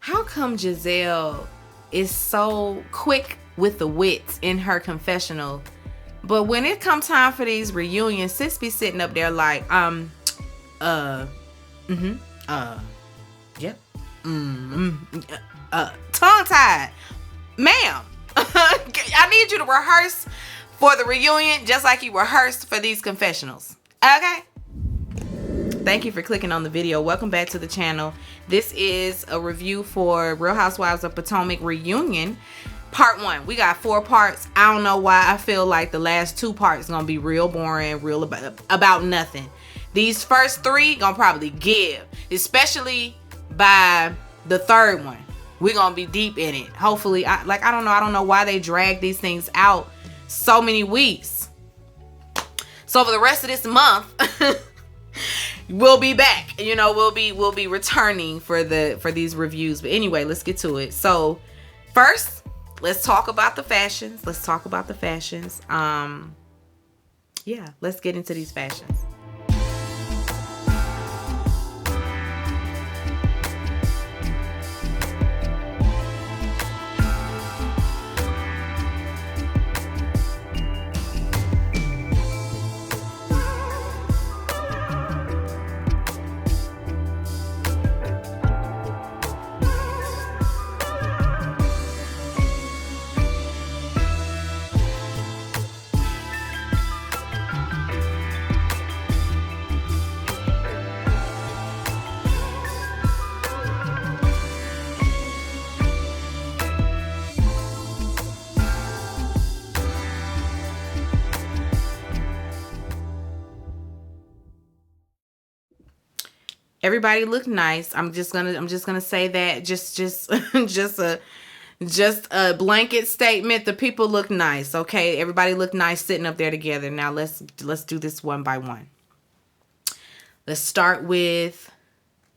how come Giselle is so quick with the wits in her confessional, but when it come time for these reunions, sis be sitting up there like, yep, tongue tied, ma'am. I need you to rehearse for the reunion just like you rehearsed for these confessionals. Okay? Thank you for clicking on the video. Welcome back to the channel. This is a review for Real Housewives of Potomac reunion. Part 1. We got 4 parts. I don't know why I feel like the last 2 parts gonna be real boring, real about nothing. These first 3 gonna probably give, especially by the 3rd one. We're gonna be deep in it. Hopefully, I don't know why they drag these things out so many weeks. So for the rest of this month, we'll be back. You know, we'll be returning for these reviews. But anyway, let's get to it. So first, let's talk about the fashions. Yeah, let's get into these fashions. Everybody looked nice. I'm just gonna say that just a blanket statement. The people look nice. Okay, everybody looked nice sitting up there together. Now let's do this one by one. Let's start with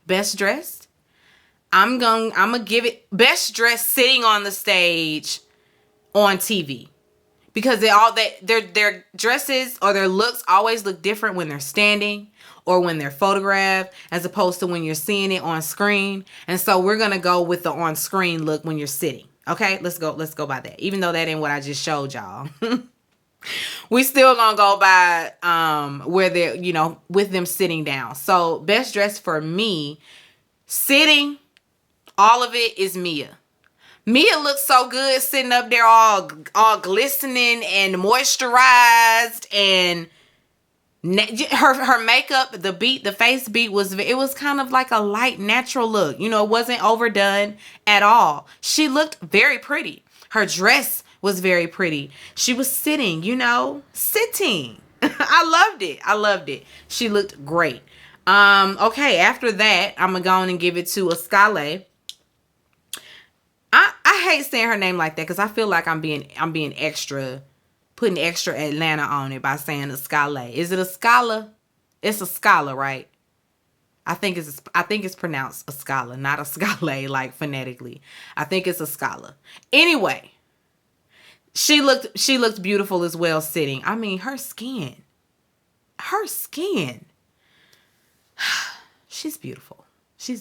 best dressed. I'm gonna give it best dressed sitting on the stage on TV. Because their dresses or their looks always look different when they're standing or when they're photographed, as opposed to when you're seeing it on screen. And so we're gonna go with the on screen look when you're sitting. Okay, let's go by that. Even though that ain't what I just showed y'all, we still gonna go by where they're, you know, with them sitting down. So best dressed for me, sitting, all of it is Mia. Mia looks so good sitting up there all glistening and moisturized, and her makeup, the face beat was kind of like a light natural look. You know, it wasn't overdone at all. She looked very pretty. Her dress was very pretty. She was sitting, you know, sitting. I loved it. She looked great. Okay, after that, I'm gonna go on and give it to Escale. I hate saying her name like that because I feel like I'm being extra, putting extra Atlanta on it by saying Escale. Is it Escala? It's Escala, right? I think it's pronounced Escala, not Escale like phonetically. I think it's Escala. Anyway, she looked beautiful as well sitting. I mean, her skin. She's beautiful. She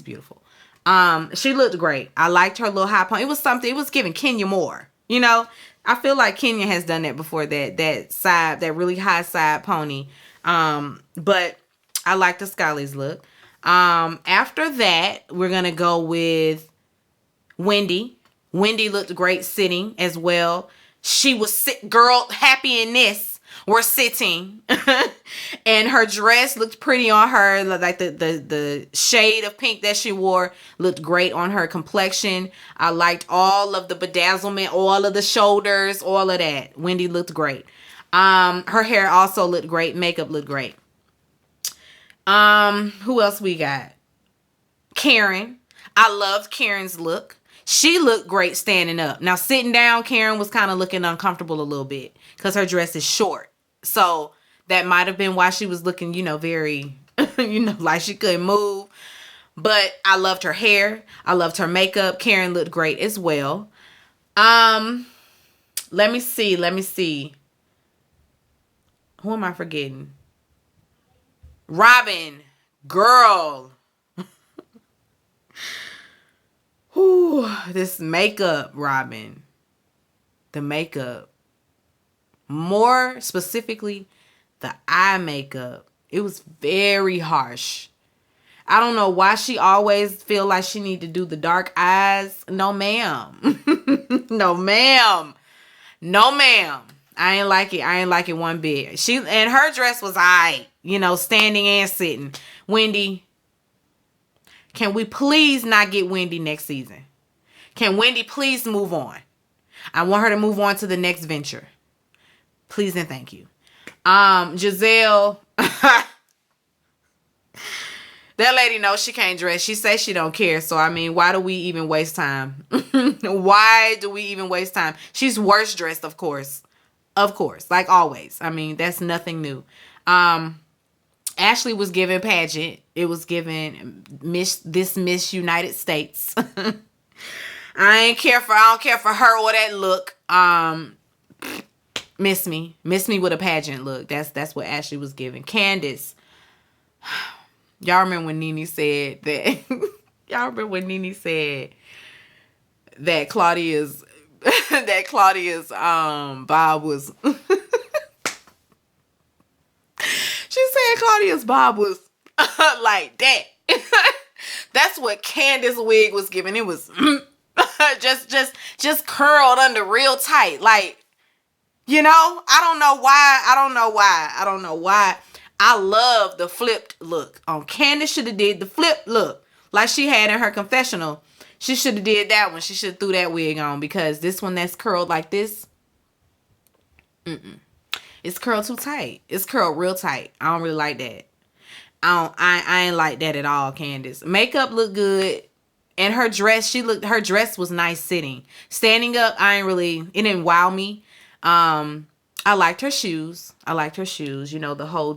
looked great. I liked her little high pony. It was giving Kenya more. You know, I feel like Kenya has done that before, that really high side pony. But I liked the Scully's look. After that, we're going to go with Wendy. Wendy looked great sitting as well. She was girl happy in this. We're sitting. And her dress looked pretty on her. Like the shade of pink that she wore looked great on her complexion. I liked all of the bedazzlement, all of the shoulders, all of that. Wendy looked great. Her hair also looked great. Makeup looked great. Who else we got? Karen. I loved Karen's look. She looked great standing up. Now sitting down, Karen was kind of looking uncomfortable a little bit because her dress is short. So that might have been why she was looking, you know, very, you know, like she couldn't move. But I loved her hair. I loved her makeup. Karen looked great as well. Let me see. Who am I forgetting? Robin. Girl. Whew. this makeup, Robin. The makeup. More specifically, the eye makeup. It was very harsh. I don't know why she always feel like she need to do the dark eyes. No, ma'am. No, ma'am. No, ma'am. I ain't like it. I ain't like it one bit. And her dress was alright. Standing and sitting. Wendy, can we please not get Wendy next season? Can Wendy please move on? I want her to move on to the next venture. Please and thank you. Giselle. That lady knows she can't dress. She says she don't care. So, why do we even waste time? Why do we even waste time? She's worse dressed, of course. Of course. Like always. That's nothing new. Ashley was given pageant. It was given Miss United States. I don't care for her or that look. Miss me with a pageant look. That's what Ashley was given. Candace. Y'all remember when Nene said that? Y'all remember when Nene said that Claudia's Bob was. She said Claudia's Bob was like that. That's what Candace's wig was giving. It was just curled under real tight. Like, I don't know why. I love the flipped look. Candace should have did the flipped look like she had in her confessional. She should have did that one. She should have threw that wig on, because this one that's curled like this, it's curled too tight. It's curled real tight. I don't really like that. I ain't like that at all, Candace. Makeup looked good. And her dress, her dress was nice sitting. Standing up, it didn't wow me. I liked her shoes. The whole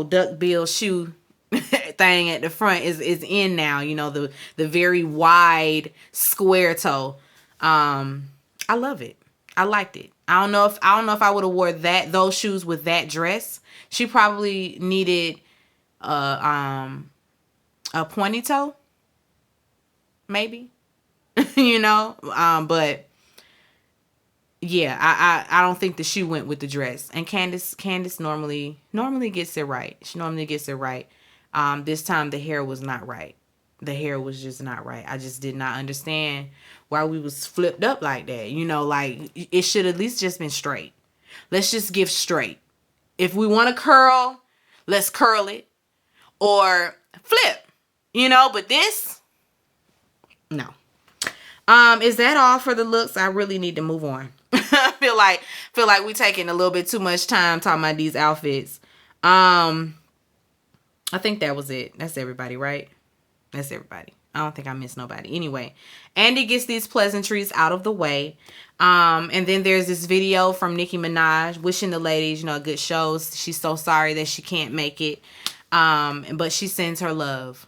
duck bill shoe thing at the front is in now. The very wide square toe. I love it. I liked it. I don't know if I would have wore those shoes with that dress. She probably needed a pointy toe, maybe. But yeah, I don't think the shoe went with the dress. And Candace normally gets it right. She normally gets it right. This time the hair was not right. The hair was just not right. I just did not understand why we was flipped up like that. Like it should at least just been straight. Let's just give straight. If we want to curl, let's curl it or flip. But this, no. Is that all for the looks? I really need to move on. I feel like we taking a little bit too much time talking about these outfits. I think that was it. That's everybody, right? That's everybody. I don't think I missed nobody. Anyway, Andy gets these pleasantries out of the way. And then there's this video from Nicki Minaj wishing the ladies, a good show. She's so sorry that she can't make it. But she sends her love.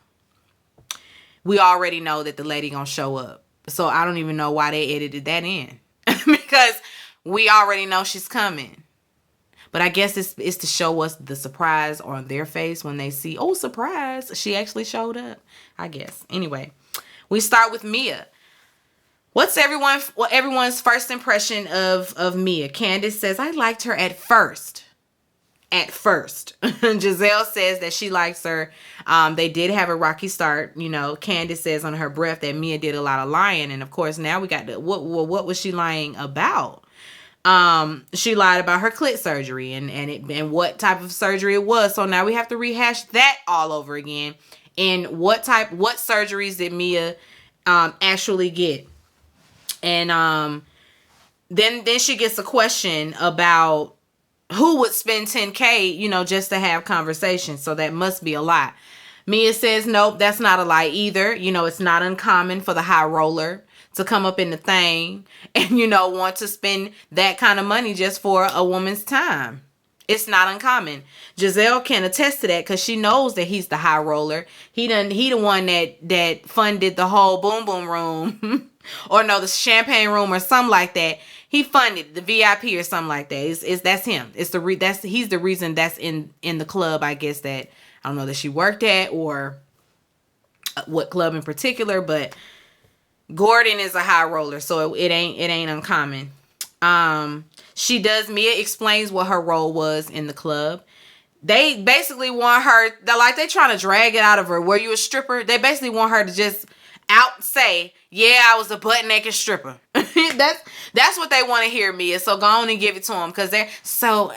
We already know that the lady gonna show up. So I don't even know why they edited that in. Because we already know she's coming. But I guess it's to show us the surprise on their face when they see, oh, surprise, she actually showed up, I guess. Anyway, we start with Mia. What's everyone's first impression of Mia? Candace says, I liked her at first. At first. Giselle says that she likes her. They did have a rocky start. Candace says on her breath that Mia did a lot of lying. And of course, now we got what was she lying about? She lied about her clit surgery and what type of surgery it was. So now we have to rehash that all over again. And what surgeries did Mia actually get? And then she gets a question about who would spend $10K, just to have conversations. So that must be a lie. Mia says, nope, that's not a lie either. It's not uncommon for the high roller to come up in the thing and, want to spend that kind of money just for a woman's time. It's not uncommon. Giselle can attest to that because she knows that he's the high roller. He the one that funded the whole boom boom room or the champagne room or something like that. He funded the VIP or something like that. That's him. He's the reason that's in the club, I guess, that I don't know that she worked at or what club in particular, but Gordon is a high roller, so it ain't uncommon. Mia explains what her role was in the club. They basically want her, they trying to drag it out of her. Were you a stripper? They basically want her to just say, yeah, I was a butt naked stripper. That's what they want to hear, Mia. So go on and give it to them, because they're so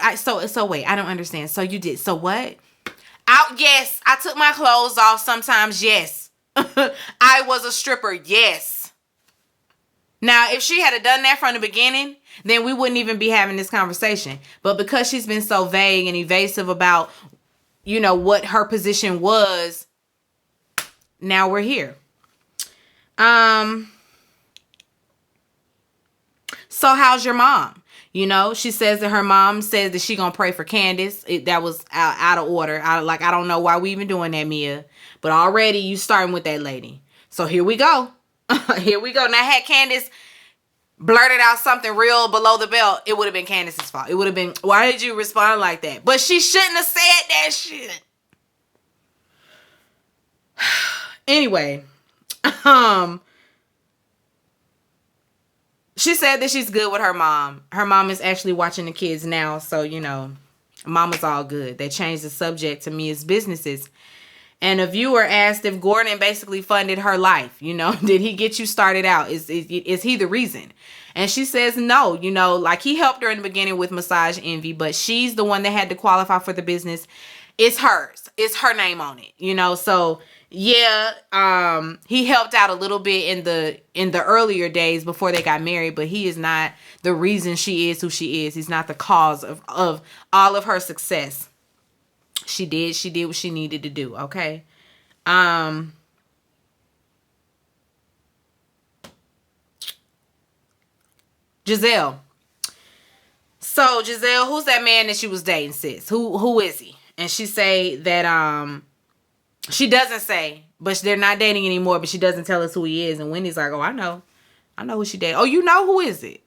wait, I don't understand. So you did, so what? Yes, I took my clothes off sometimes. Yes. I was a stripper. Yes. Now, if she had done that from the beginning, then we wouldn't even be having this conversation. But because she's been so vague and evasive about, what her position was, now we're here. So how's your mom? She says that her mom says that she gonna pray for Candace. That was out of order. I don't know why we even doing that, Mia. But already you starting with that lady. So here we go. Here we go. Now, had Candace blurted out something real below the belt, it would have been Candace's fault. It would have been, why did you respond like that? But she shouldn't have said that shit. Anyway, she said that she's good with her mom. Her mom is actually watching the kids now, so, mama's all good. They changed the subject to Mia's businesses. And a viewer asked if Gordon basically funded her life. Did he get you started out? Is he the reason? And she says no. He helped her in the beginning with Massage Envy, but she's the one that had to qualify for the business. It's hers. It's her name on it. So yeah, he helped out a little bit in the earlier days before they got married, but he is not the reason she is who she is. He's not the cause of all of her success. She did what she needed to do, okay? Giselle. So Giselle, who's that man that she was dating, sis? Who is he? And she say that she doesn't say, but they're not dating anymore, but she doesn't tell us who he is. And Wendy's like, oh, I know who she dated. Oh, you know, who is it?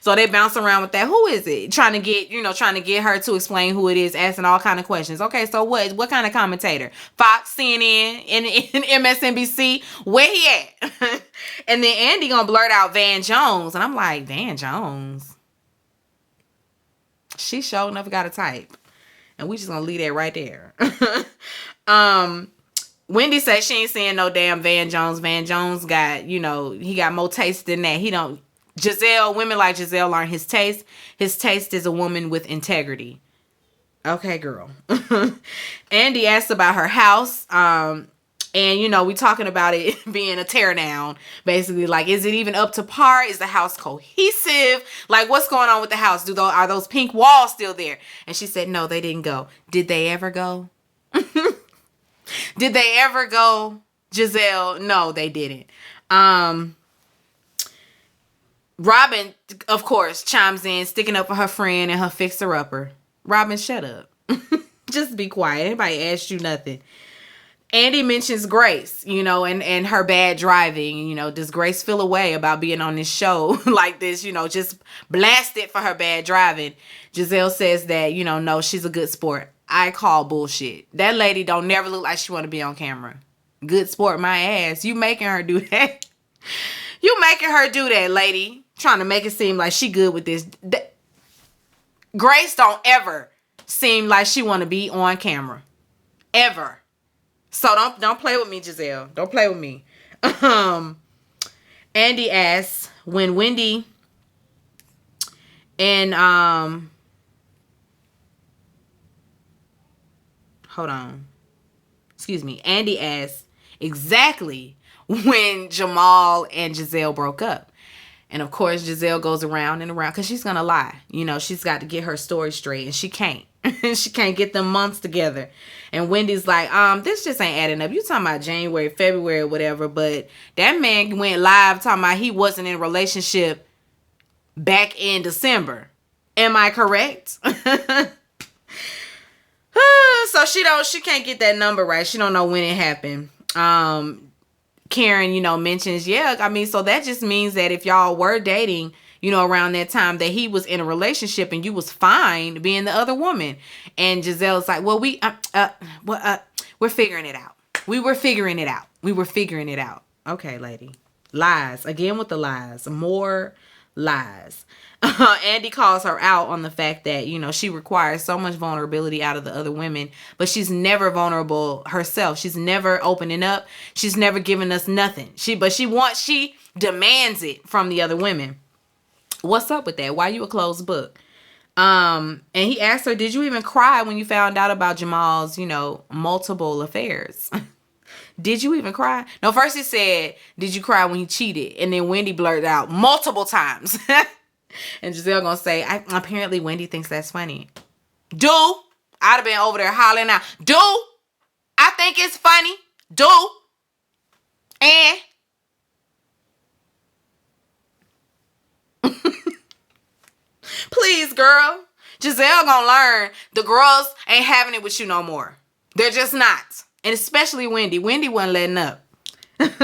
So they bounce around with that. Who is it? Trying to get her to explain who it is, asking all kind of questions. Okay, so what kind of commentator? Fox, CNN, and MSNBC? Where he at? And then Andy gonna blurt out Van Jones. And I'm like, Van Jones? She sure enough got a type. And we just gonna leave that right there. Wendy says she ain't seeing no damn Van Jones. Van Jones got, he got more taste than that. Women like Giselle aren't his taste. His taste is a woman with integrity. Okay, girl. Andy asked about her house. And, we talking about it being a teardown. Basically, is it even up to par? Is the house cohesive? What's going on with the house? Are those pink walls still there? And she said, no, they didn't go. Did they ever go? Did they ever go, Giselle? No, they didn't. Robin, of course, chimes in, sticking up for her friend and her fixer-upper. Robin, shut up. Just be quiet. Anybody asked you nothing. Andy mentions Grace, and her bad driving. Does Grace feel a way about being on this show like this, just blasted for her bad driving? Giselle says that, no, she's a good sport. I call bullshit. That lady don't never look like she want to be on camera. Good sport, my ass. You making her do that. You making her do that, lady. Trying to make it seem like she good with this. Grace don't ever seem like she want to be on camera. Ever. So don't play with me, Giselle. Don't play with me. Andy asks when Wendy and hold on. Excuse me. Andy asks exactly when Jamal and Giselle broke up. And of course, Giselle goes around and around because she's going to lie. She's got to get her story straight and she can't. She can't get them months together. And Wendy's like, this just ain't adding up. You talking about January, February, whatever. But that man went live talking about he wasn't in a relationship back in December. Am I correct? So she can't get that number right. She don't know when it happened. Karen, mentions, so that just means that if y'all were dating, around that time that he was in a relationship and you was fine being the other woman. And Giselle's like, well, we're figuring it out. We were figuring it out. We were figuring it out. Okay, lady. Lies. Again with the lies. More lies. Andy calls her out on the fact that, she requires so much vulnerability out of the other women, but she's never vulnerable herself. She's never opening up. She's never giving us nothing. She demands it from the other women. What's up with that? Why you a closed book? And he asked her, did you even cry when you found out about Jamal's, multiple affairs? Did you even cry? No, first he said, did you cry when he cheated? And then Wendy blurted out multiple times. And Giselle gonna say, apparently Wendy thinks that's funny. Do. I'd have been over there hollering out. Do. I think it's funny. Do. And. Please, girl. Giselle gonna learn the girls ain't having it with you no more. They're just not. And especially Wendy. Wendy wasn't letting up.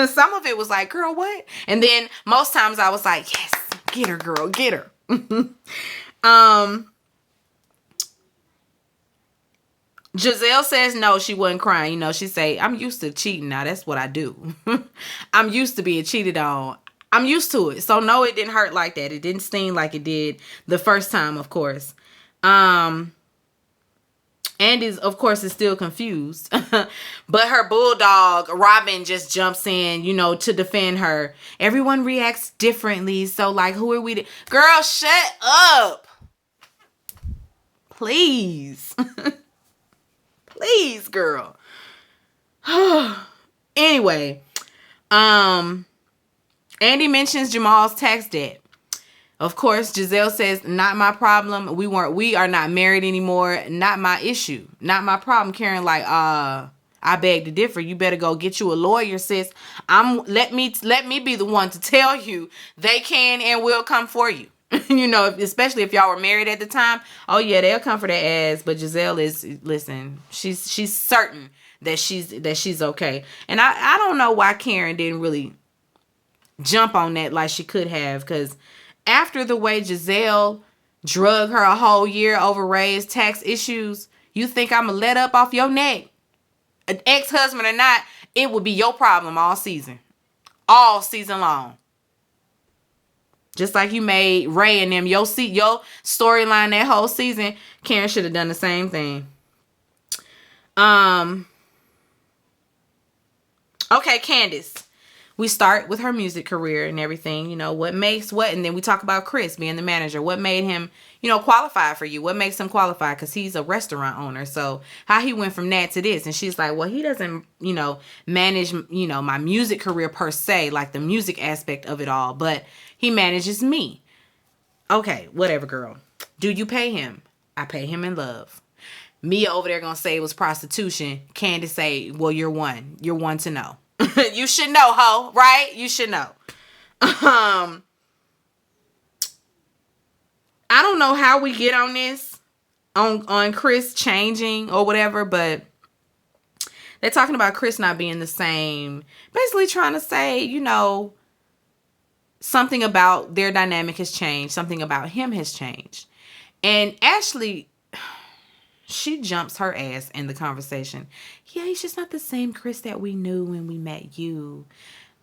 Some of it was like, girl, what? And then most times I was like, yes, get her, girl, get her. Giselle says no, she wasn't crying. She say, I'm used to cheating now. That's what I do. I'm used to being cheated on. I'm used to it. So no, it didn't hurt like that. It didn't sting like it did the first time, of course. Andy, of course, is still confused. But her bulldog, Robin, just jumps in, to defend her. Everyone reacts differently. So, like, who are we? Girl, shut up. Please. Please, girl. Anyway, Andy mentions Jamal's tax debt. Of course, Giselle says, not my problem. We are not married anymore. Not my issue. Not my problem. Karen like, I beg to differ. You better go get you a lawyer, sis. Let me be the one to tell you they can and will come for you. Especially if y'all were married at the time. Oh yeah, they'll come for their ass. But Giselle she's certain that she's okay. And I don't know why Karen didn't really jump on that like she could have, because after the way Giselle drug her a whole year over Ray's tax issues, you think I'm going to let up off your neck? An ex-husband or not, it would be your problem all season. All season long. Just like you made Ray and them your storyline that whole season, Karen should have done the same thing. Okay, Candace. We start with her music career and everything, what makes what, and then we talk about Chris being the manager. What made him, qualify for you? What makes him qualify? Because he's a restaurant owner. So how he went from that to this. And she's like, well, he doesn't, manage, my music career per se, like the music aspect of it all, but he manages me. Okay, whatever, girl. Do you pay him? I pay him in love. Mia over there gonna say it was prostitution. Candace say, well, you're one. You're one to know. You should know, ho, right? You should know. I don't know how we get on this, on Chris changing or whatever, but they're talking about Chris not being the same. Basically trying to say, something about their dynamic has changed. Something about him has changed. And Ashley, she jumps her ass in the conversation. Yeah, he's just not the same Chris that we knew when we met you.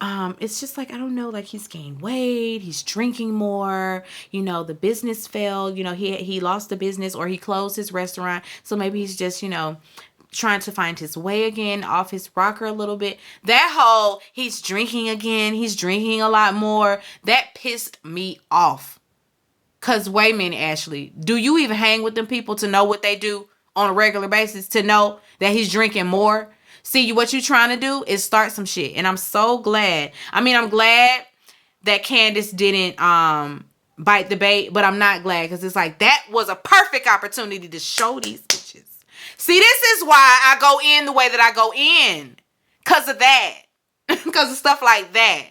It's just like, I don't know, like he's gained weight, he's drinking more, the business failed, he lost the business or he closed his restaurant. So maybe he's just, trying to find his way again, off his rocker a little bit. That whole, he's drinking again, he's drinking a lot more, that pissed me off. Cause wait a minute, Ashley, do you even hang with them people to know what they do on a regular basis, to know that he's drinking more? See, what you're trying to do is start some shit. And I'm so glad. I'm glad that Candace didn't bite the bait, but I'm not glad, because it's like, that was a perfect opportunity to show these bitches. See, this is why I go in the way that I go in. Because of that. Because of stuff like that.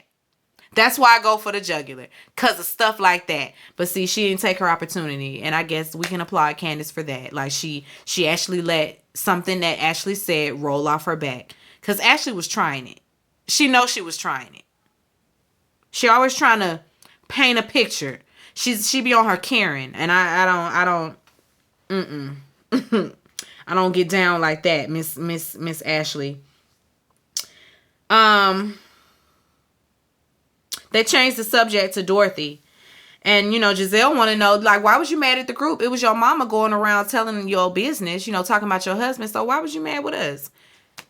That's why I go for the jugular. Because of stuff like that. But see, she didn't take her opportunity. And I guess we can applaud Candace for that. Like, she actually let something that Ashley said roll off her back. Because Ashley was trying it. She knows she was trying it. She always trying to paint a picture. She be on her Karen. And I don't get down like that, Miss Ashley. Um, they changed the subject to Dorothy. And, Giselle want to know, like, why was you mad at the group? It was your mama going around telling your business, talking about your husband. So why was you mad with us?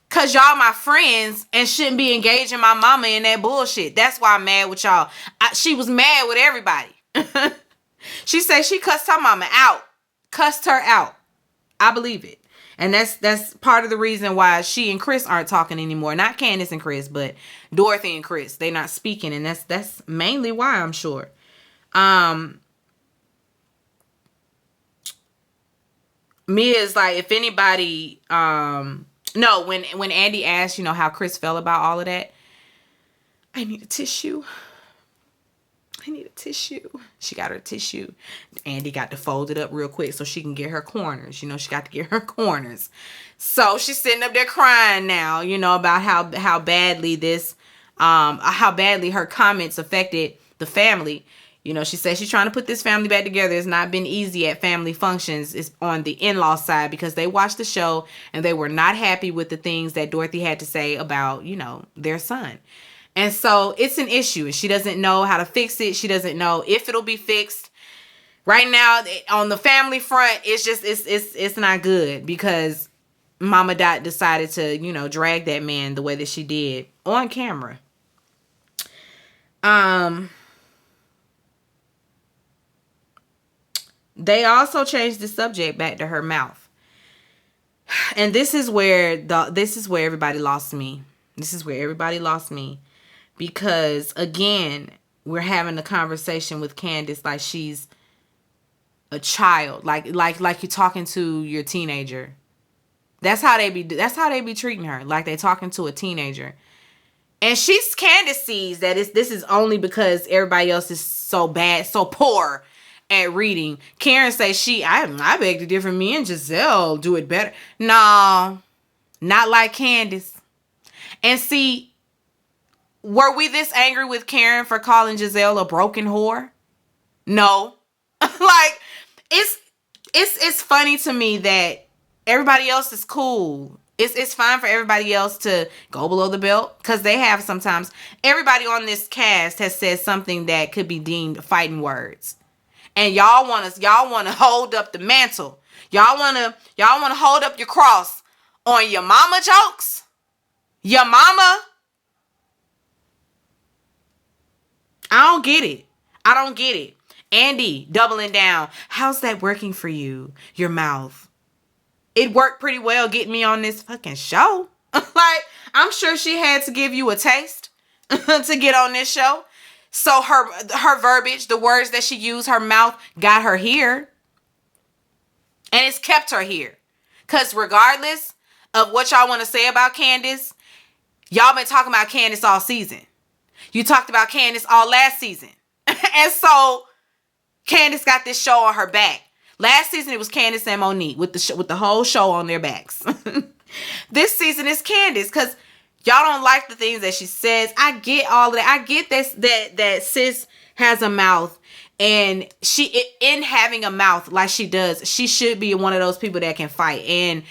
Because y'all my friends and shouldn't be engaging my mama in that bullshit. That's why I'm mad with y'all. She was mad with everybody. She said she cussed her mama out. Cussed her out. I believe it. And that's part of the reason why she and Chris aren't talking anymore. Not Candace and Chris, but Dorothy and Chris. They not speaking. And that's mainly why, I'm sure. Mia is like, if anybody, no, when Andy asked, how Chris felt about all of that, I need a tissue. She got her tissue. Andy got to fold it up real quick so she can get her corners. She got to get her corners. So she's sitting up there crying now, about how badly how badly her comments affected the family. She says she's trying to put this family back together. It's not been easy at family functions. It's on the in-law side because they watched the show and they were not happy with the things that Dorothy had to say about, their son. And so it's an issue. She doesn't know how to fix it. She doesn't know if it'll be fixed. Right now, on the family front, it's not good because Mama Dot decided to, drag that man the way that she did on camera. They also changed the subject back to her mouth. And this is where everybody lost me. Because again, we're having a conversation with Candace like she's a child, like you're talking to your teenager. That's how they be treating her, like they talking to a teenager. And Candace sees that this is only because everybody else is so bad, so poor at reading. Karen says I beg to differ. Me and Giselle do it better. No, not like Candace. And see, were we this angry with Karen for calling Giselle a broken whore? No. Like, it's funny to me that everybody else is cool. It's fine for everybody else to go below the belt because they have sometimes. Everybody on this cast has said something that could be deemed fighting words. And y'all want to hold up the mantle. Y'all want to hold up your cross on your mama jokes? Your mama? I don't get it. Andy, doubling down. How's that working for you? Your mouth. It worked pretty well getting me on this fucking show. Like, I'm sure she had to give you a taste to get on this show. So her verbiage, the words that she used, her mouth got her here. And it's kept her here. Because regardless of what y'all want to say about Candace, y'all been talking about Candace all season. You talked about Candace all last season. And so Candace got this show on her back. Last season it was Candace and Monique with the whole show on their backs. This season is Candace because y'all don't like the things that she says. I get all of that. I get that sis has a mouth, and in having a mouth like she does, she should be one of those people that can fight and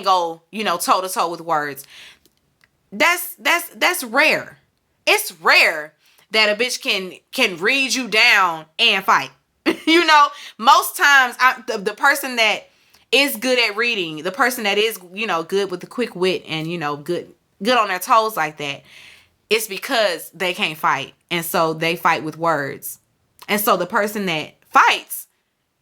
go, toe to toe with words. That's rare. It's rare that a bitch can read you down and fight. Most times the person that is good at reading, the person that is, good with the quick wit and, good on their toes like that, it's because they can't fight. And so they fight with words. And so the person that fights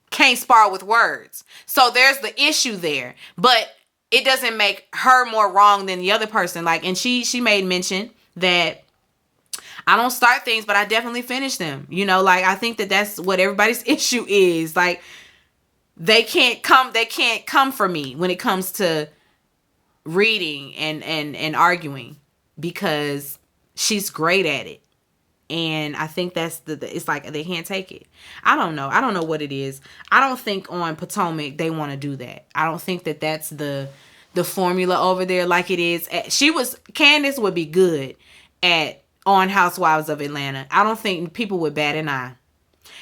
can't spar with words. So there's the issue there. But it doesn't make her more wrong than the other person. Like, and she made mention that I don't start things, but I definitely finish them. I think that's what everybody's issue is. Like, they can't come for me when it comes to reading and arguing because she's great at it. And I think that's it's like they can't take it. I don't know what it is. I don't think on Potomac they want to do that. I don't think that's the formula over there like it is. Candace would be good on Housewives of Atlanta. I don't think people would bat an eye.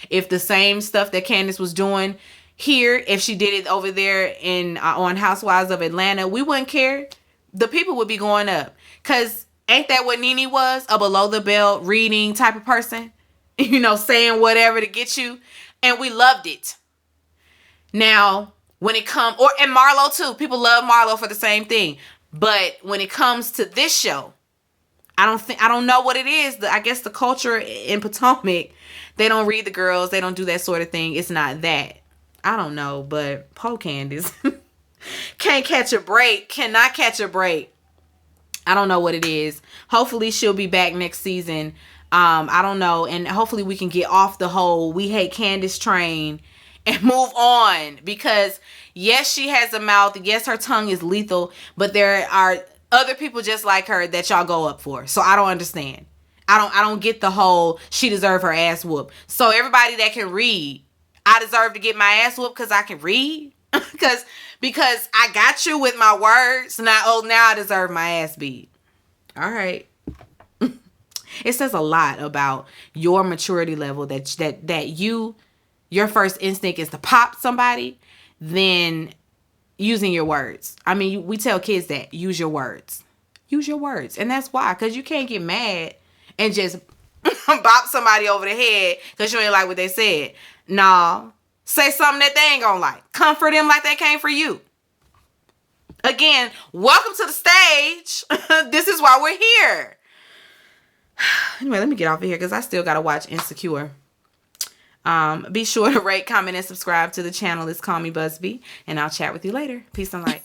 If the same stuff that Candace was doing here, if she did it over there on Housewives of Atlanta, we wouldn't care. The people would be going up. Because Ain't that what Nene was? A below the belt reading type of person? You know, saying whatever to get you. And we loved it. Now, when it comes, and Marlo too. People love Marlo for the same thing. But when it comes to this show, I don't know what it is. I guess the culture in Potomac, they don't read the girls. They don't do that sort of thing. It's not that. I don't know, but Poe Candace can't catch a break. Cannot catch a break. I don't know what it is. Hopefully she'll be back next season. I don't know. And hopefully we can get off the whole we hate Candace train and move on. Because yes, she has a mouth. Yes, her tongue is lethal. But there are other people just like her that y'all go up for. So I don't understand. I don't get the whole she deserve her ass whoop. So everybody that can read, I deserve to get my ass whooped because I can read? because I got you with my words. Now I deserve my ass beat. All right. It says a lot about your maturity level that your first instinct is to pop somebody, then using your words. I mean, we tell kids that use your words. Use your words. And that's why, because you can't get mad and just bop somebody over the head because you ain't like what they said. Nah. Say something that they ain't gonna like. Comfort them like they came for you. Again, welcome to the stage. This is why we're here. Anyway, let me get off of here because I still gotta watch Insecure. Be sure to rate, comment, and subscribe to the channel. It's Call Me Busby, and I'll chat with you later. Peace and light.